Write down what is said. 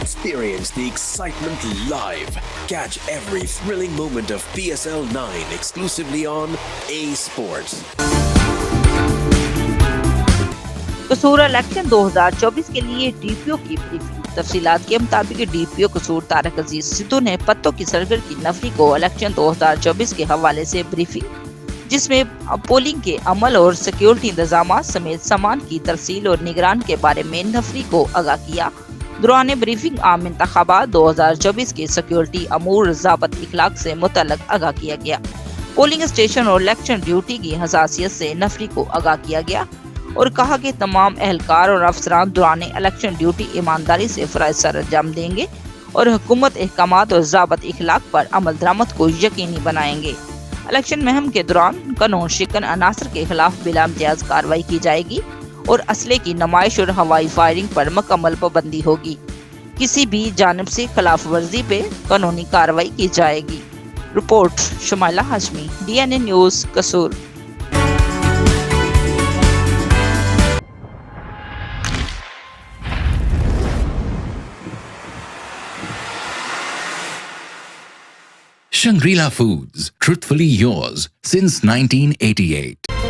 Experience the excitement live. Catch every thrilling moment of PSL 9 exclusively on A Sports. कसूर election 2024 के लिए DPO की briefing. तफसीलात के मुताबिक डीपीओ कसूर तारिक अजीज सिद्धू ने पत्तों की सरगर्द की नफरी को इलेक्शन 2024 के हवाले से ब्रीफिंग, जिसमें पोलिंग के अमल और सिक्योरिटी इंतजाम समेत सामान की तरसील और निगरान के बारे में नफरी को आगाह किया। दौरान ब्रीफिंग आम इंतखाबात 2024 के सिक्योरिटी अमूर ज़ाब्त इखलाक से मुतल्लक आगाह किया गया। पोलिंग स्टेशन और इलेक्शन ड्यूटी की हसासियत से नफरी को आगाह किया गया और कहा कि तमाम एहलकार और अफसरान दौरान इलेक्शन ड्यूटी ईमानदारी से फराइज सर अंजाम देंगे और हुकूमत अहकामात और ज़ाब्त इखलाक पर अमल दरामद को यकीनी बनाएंगे। इलेक्शन मुहिम के दौरान कानून शिकन अनासर के खिलाफ बिला इम्तियाज कार्रवाई की जाएगी और असले की नुमाइश और हवाई फायरिंग पर मुकम्मल पाबंदी होगी। किसी भी जानिब से खिलाफ वर्जी पे कानूनी कार्रवाई की जाएगी। Report Shumaila Hashmi, DNA news, कसूर। Shangri-La Foods, truthfully yours since 1988.